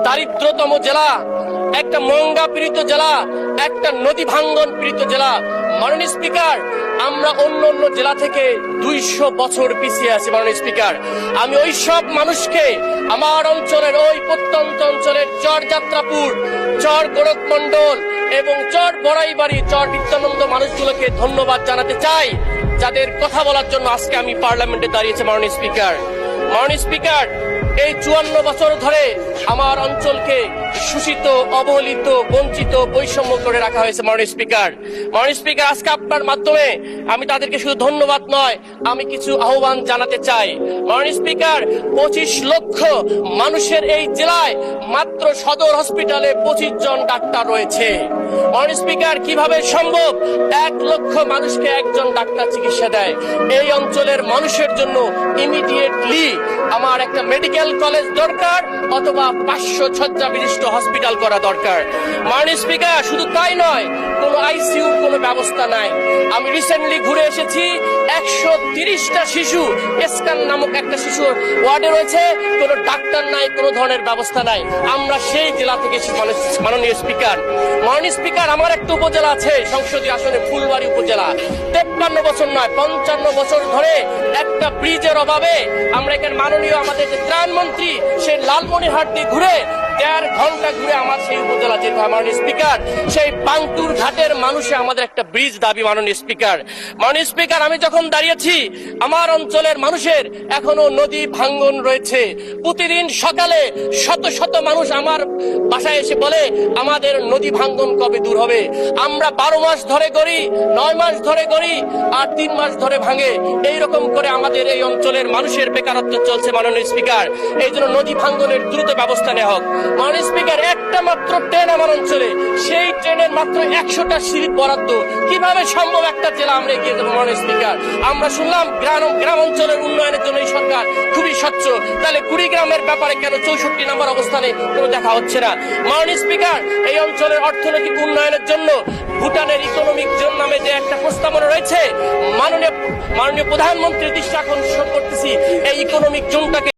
দারিদ্রতম জেলা, একটা মঙ্গা পীড়িত জেলা, একটা নদী ভাঙ্গন পীড়িত জেলা। মাননীয় স্পিকার, আমরা অন্য অন্য জেলা থেকে 200 বছর পিছিয়ে আছি। মাননীয় স্পিকার, আমি ওই সব মানুষকে, আমার অঞ্চলের ওই প্রত্যন্ত অঞ্চলের চর যাত্রাপুর, চর গোরখমন্ডল এবং চর বড়াইবাড়ি, চর নিত্যানন্দ মানুষগুলোকে ধন্যবাদ জানাতে চাই, যাদের কথা বলার জন্য আজকে আমি পার্লামেন্টে দাঁড়িয়েছি। মাননীয় স্পিকার, মাননীয় স্পিকার, এই 54 বছর ধরে আমার অঞ্চলকে শোষিত, অবহেলিত, বঞ্চিত, বৈষম্য করে রাখা হয়েছে। মাননীয় স্পিকার, মাননীয় স্পিকার, আজকে আপনার মাধ্যমে আমি তাদেরকে শুধু ধন্যবাদ নয়, আমি কিছু আহ্বান জানাতে চাই। মাননীয় স্পিকার, 25 লক্ষ মানুষের এই জেলায় মাত্র সদর হসপিটালে 25 জন ডাক্তার রয়েছে। মাননীয় স্পিকার, কিভাবে সম্ভব 1 লক্ষ মানুষকে একজন ডাক্তার চিকিৎসা দেয়? এই অঞ্চলের মানুষের জন্য ইমিডিয়েটলি আমার একটা মেডিকেল কলেজ দরকার, অথবা 500 শয্যা বিশিষ্ট হসপিটাল করা দরকার। মাননীয় স্পিকার, শুধু তাই নয়, কোনো আইসিইউ কোনো ব্যবস্থা নাই। আমি রিসেন্টলি ঘুরে এসেছি, 130টা শিশু এসকান নামক একটা শিশুর ওয়ার্ডে রয়েছে, কোনো ডাক্তার নাই, কোনো ধরনের ব্যবস্থা নাই। আমরা সেই জেলা থেকে মাননীয় স্পিকার, মাননীয় স্পিকার, আমার একটা উপজেলা আছে সংসদীয় আসনে, ফুলবাড়ি উপজেলা। 53 বছর নয়, 55 বছর ধরে একটা ব্রিজের অভাবে আমরা এখানে মাননীয় আমাদের যে ত্রাণমন্ত্রী, সেই লালমনিরহাট দিয়ে ঘুরে 1.5 ঘন্টা ঘুরে আমার সেই উপজেলা যেতে হয়। মাননীয় স্পিকার, সেই পাংটুর ঘাটের মানুষে আমাদের একটা ব্রিজ দাবি। মাননীয় স্পিকার, মাননীয় স্পিকার, আমি যখন দাঁড়িয়েছি, আমার অঞ্চলের মানুষের এখনো নদী ভাঙ্গন রয়েছে। প্রতিদিন সকালে শত শত মানুষ আমার বাসায় এসে বলে, আমাদের নদী ভাঙ্গন কবে দূর হবে? আমরা 12 মাস ধরে করি, 9 মাস ধরে করি, আর 3 মাস ধরে ভাঙে। এইরকম করে আমাদের এই অঞ্চলের মানুষের বেকারত্ব চলছে। মাননীয় স্পিকার, এই জন্য নদী ভাঙ্গনের দ্রুত ব্যবস্থা নেওয়া হোক। মাননীয় স্পিকার, একটা মাত্র ট্রেন আমার অঞ্চলে, সেই ট্রেনের মাত্র 100টা সিট বরাদ্দ। কিভাবে সম্ভব একটা জেলা আমরা এগিয়ে দেবো? মাননীয় স্পিকার, আমরা শুনলাম গ্রাম অঞ্চলের উন্নয়নের জন্য এই সরকার খুবই স্বচ্ছ, তাহলে কুড়িগ্রামের ব্যাপারে কেন 64 নম্বর অবস্থানে কোনো দেখা হচ্ছে না? মাননীয় স্পিকার, এই অঞ্চলের অর্থনৈতিক উন্নয়নের জন্য ভুটানের ইকোনমিক জোন নামে যে একটা প্রস্তাবনা রয়েছে, মাননীয় প্রধানমন্ত্রীর দৃষ্টি আকর্ষণ করতেছি, এই ইকোনমিক জোনটাকে